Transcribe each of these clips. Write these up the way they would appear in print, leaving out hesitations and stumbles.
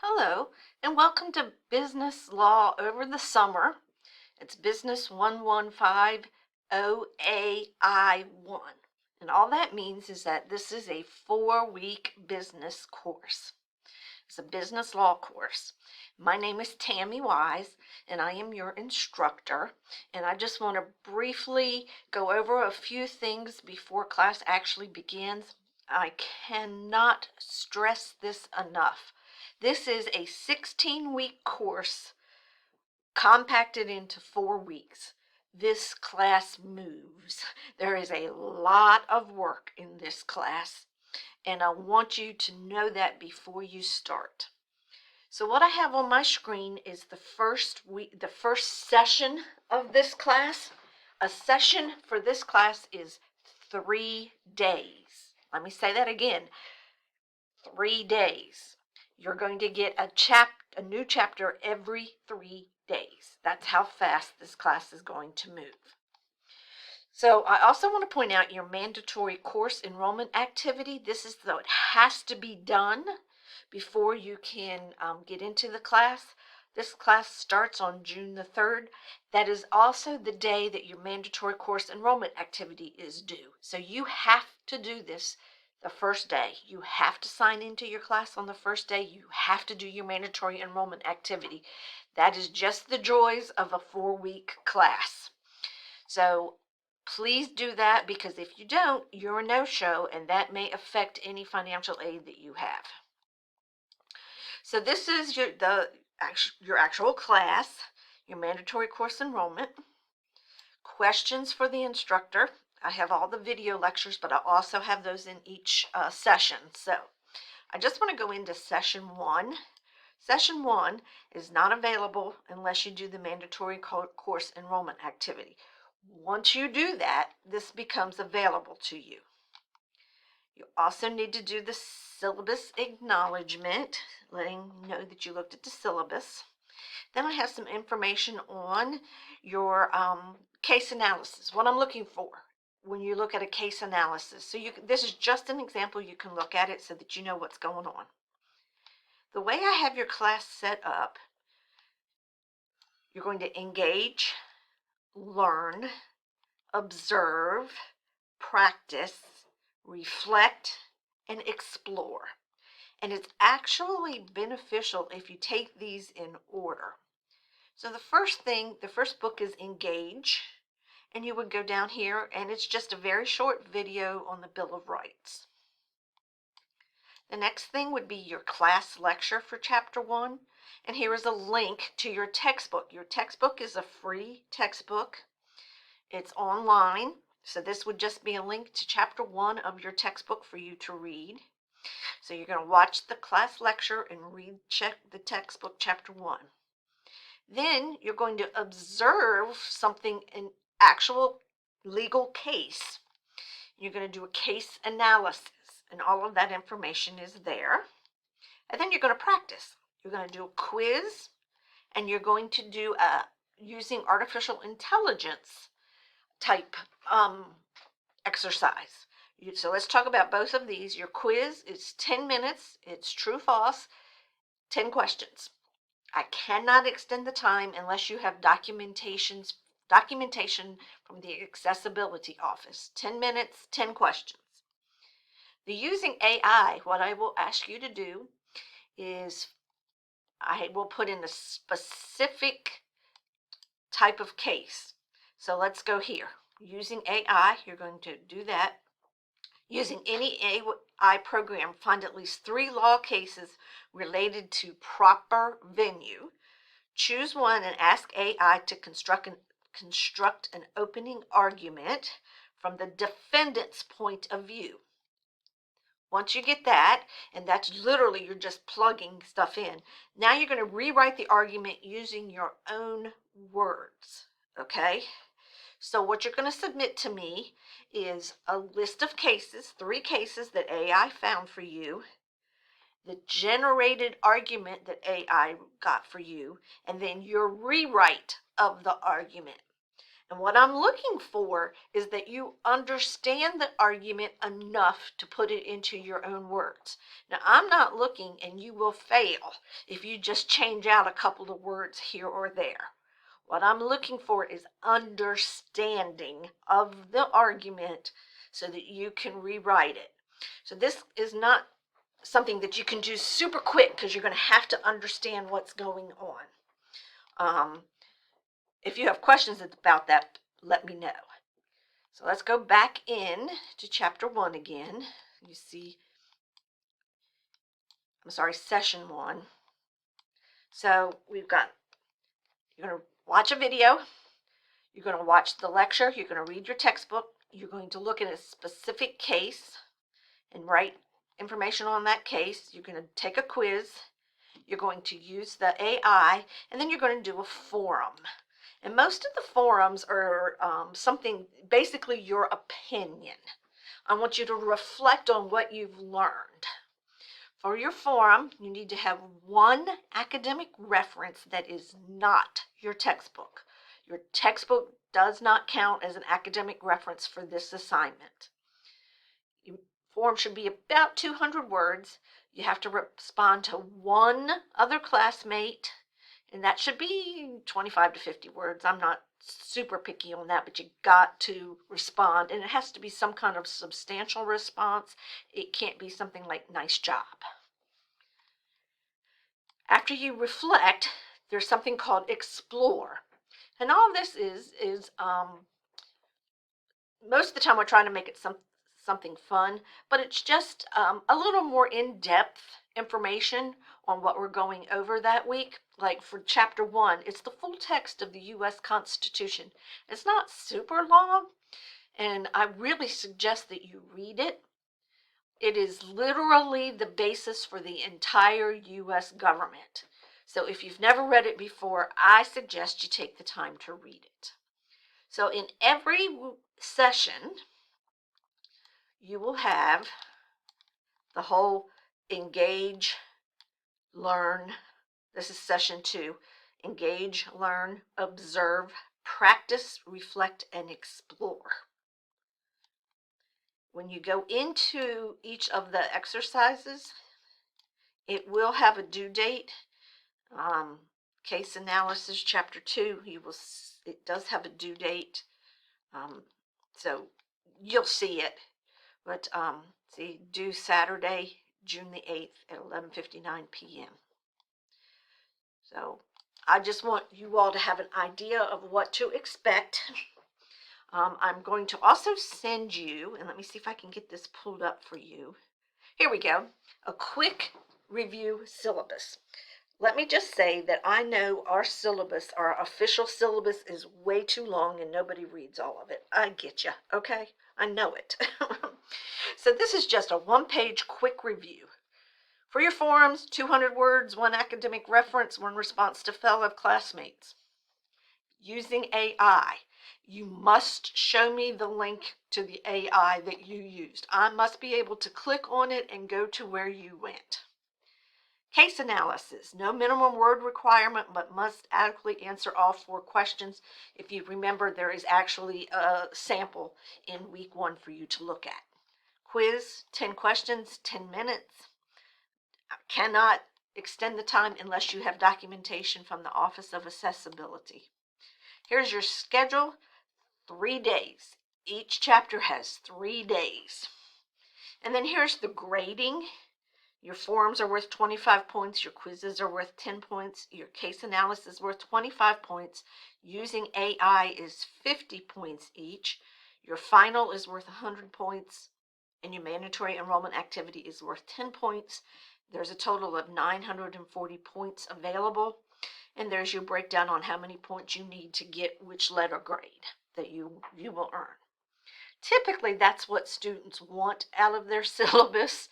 Hello, and welcome to Business Law Over the Summer. It's Business 115 OAI1. And all that means is that this is a 4-week business course. It's a business law course. My name is Tammy Wise, and I am your instructor. And I just want to briefly go over a few things before class actually begins. I cannot stress this enough. This is a 16-week course compacted into 4 weeks. This class moves. There is a lot of work in this class, and I want you to know that before you start. So what I have on my screen is the first session of this class. A session for this class is 3 days. Let me say that again. 3 days. You're going to get a new chapter every 3 days. That's how fast this class is going to move. So I also want to point out your mandatory course enrollment activity. This is though it has to be done before you can get into the class. This class starts on June the 3rd. That is also the day that your mandatory course enrollment activity is due. So you have to do this the first day. You have to sign into your class on the first day. You have to do your mandatory enrollment activity. That is just the joys of a 4-week class. So please do that, because if you don't, you're a no-show, and that may affect any financial aid that you have. So this is your actual class, your mandatory course enrollment. Questions for the instructor. I have all the video lectures, but I also have those in each session. So I just want to go into session 1. Session 1 is not available unless you do the mandatory course enrollment activity. Once you do that, this becomes available to you. You also need to do the syllabus acknowledgement, letting you know that you looked at the syllabus. Then I have some information on your case analysis, what I'm looking for when you look at a case analysis. So this is just an example. You can look at it so that you know what's going on. The way I have your class set up, you're going to engage, learn, observe, practice, reflect, and explore. And it's actually beneficial if you take these in order. So the first book is Engage, and you would go down here, and it's just a very short video on the Bill of Rights. The next thing would be your class lecture for Chapter 1, and here is a link to your textbook. Your textbook is a free textbook. It's online, so this would just be a link to Chapter 1 of your textbook for you to read. So you're going to watch the class lecture and read the textbook, Chapter 1. Then you're going to observe something, an actual legal case. You're going to do a case analysis, and all of that information is there. And then you're going to practice. You're going to do a quiz, and you're going to do using artificial intelligence type exercise. So let's talk about both of these. Your quiz is 10 minutes. It's true, false, 10 questions. I cannot extend the time unless you have documentation from the accessibility office. 10 minutes, 10 questions. The using AI, what I will ask you to do is I will put in a specific type of case. So let's go here. Using AI, you're going to do that. Using any AI program, find at least 3 law cases related to proper venue. Choose one and ask AI to construct an opening argument from the defendant's point of view. Once you get that, and that's literally you're just plugging stuff in, now you're going to rewrite the argument using your own words, okay? So what you're going to submit to me is a list of cases, 3 cases that AI found for you, the generated argument that AI got for you, and then your rewrite of the argument. And what I'm looking for is that you understand the argument enough to put it into your own words. Now, I'm not looking, and you will fail if you just change out a couple of words here or there. What I'm looking for is understanding of the argument so that you can rewrite it. So this is not something that you can do super quick because you're going to have to understand what's going on. If you have questions about that, let me know. So let's go back in to chapter 1 again. You see, session 1. So you're going to watch a video, you're going to watch the lecture, you're going to read your textbook, you're going to look at a specific case and write information on that case. You're going to take a quiz, you're going to use the AI, and then you're going to do a forum. And most of the forums are something, basically your opinion. I want you to reflect on what you've learned. For your forum, you need to have one academic reference that is not your textbook. Your textbook does not count as an academic reference for this assignment. Your forum should be about 200 words. You have to respond to one other classmate, and that should be 25 to 50 words. I'm not super picky on that, but you got to respond, and it has to be some kind of substantial response. It can't be something like nice job. After you reflect, there's something called explore. And all this is most of the time we're trying to make it something fun, but it's just a little more in-depth information on what we're going over that week. Like for chapter 1, it's the full text of the U.S. Constitution. It's not super long, and I really suggest that you read it. It is literally the basis for the entire U.S. government. So if you've never read it before, I suggest you take the time to read it. So in every session, you will have the whole engage, learn. This is session 2. Engage, learn, observe, practice, reflect, and explore. When you go into each of the exercises, it will have a due date. Case analysis, chapter 2, it does have a due date. So you'll see it. But see, due Saturday, June the 8th at 11:59 p.m. So I just want you all to have an idea of what to expect. I'm going to also send you, and let me see if I can get this pulled up for you. Here we go, a quick review syllabus. Let me just say that I know our syllabus, our official syllabus, is way too long and nobody reads all of it. I get you, okay? I know it. So this is just a one-page quick review. For your forums, 200 words, one academic reference, one response to fellow classmates. Using AI. You must show me the link to the AI that you used. I must be able to click on it and go to where you went. Case analysis. No minimum word requirement, but must adequately answer all 4 questions. If you remember, there is actually a sample in week 1 for you to look at. Quiz, 10 questions, 10 minutes. I cannot extend the time unless you have documentation from the Office of Accessibility. Here's your schedule, 3 days. Each chapter has 3 days. And then here's the grading. Your forums are worth 25 points. Your quizzes are worth 10 points. Your case analysis is worth 25 points. Using AI is 50 points each. Your final is worth 100 points. And your mandatory enrollment activity is worth 10 points. There's a total of 940 points available. And there's your breakdown on how many points you need to get which letter grade that you will earn. Typically, that's what students want out of their syllabus.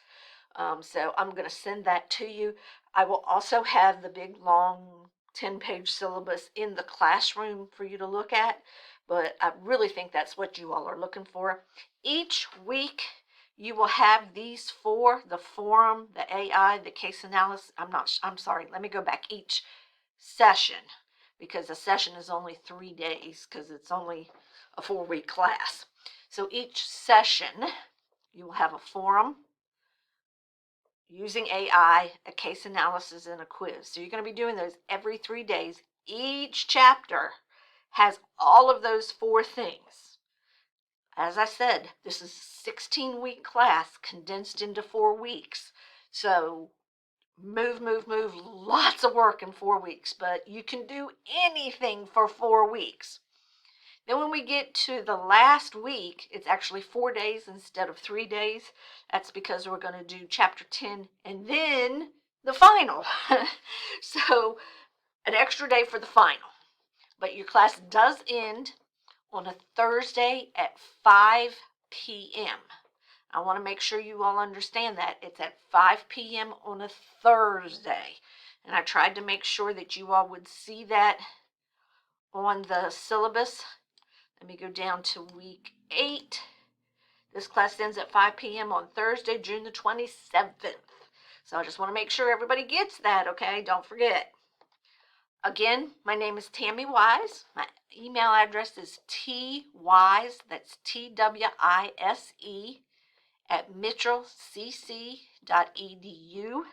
So I'm going to send that to you. I will also have the big, long 10-page syllabus in the classroom for you to look at, but I really think that's what you all are looking for. Each week, you will have these 4, the forum, the AI, the case analysis. I'm sorry, let me go back. Each session, because a session is only 3 days because it's only a 4-week class. So each session, you will have a forum using AI, a case analysis, and a quiz. So you're going to be doing those every 3 days. Each chapter has all of those 4 things. As I said, this is a 16-week class condensed into 4 weeks. So move, lots of work in 4 weeks, but you can do anything for 4 weeks. Then when we get to the last week, it's actually 4 days instead of 3 days. That's because we're going to do chapter 10 and then the final. So an extra day for the final. But your class does end on a Thursday at 5 p.m. I want to make sure you all understand that. It's at 5 p.m. on a Thursday. And I tried to make sure that you all would see that on the syllabus. Let me go down to week 8. This class ends at 5 p.m. on Thursday, June the 27th. So I just want to make sure everybody gets that, okay? Don't forget. Again, my name is Tammy Wise. My email address is twise, that's TWISE, at mitchellcc.edu.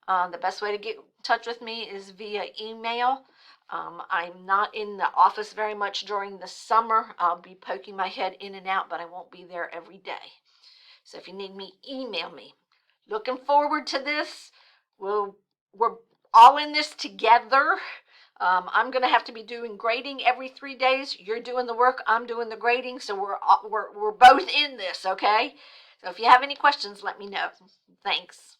The best way to get in touch with me is via email. I'm not in the office very much during the summer. I'll be poking my head in and out, but I won't be there every day. So if you need me, email me. Looking forward to this. We're all in this together. I'm going to have to be doing grading every 3 days. You're doing the work, I'm doing the grading, so we're both in this, okay? So if you have any questions, let me know. Thanks.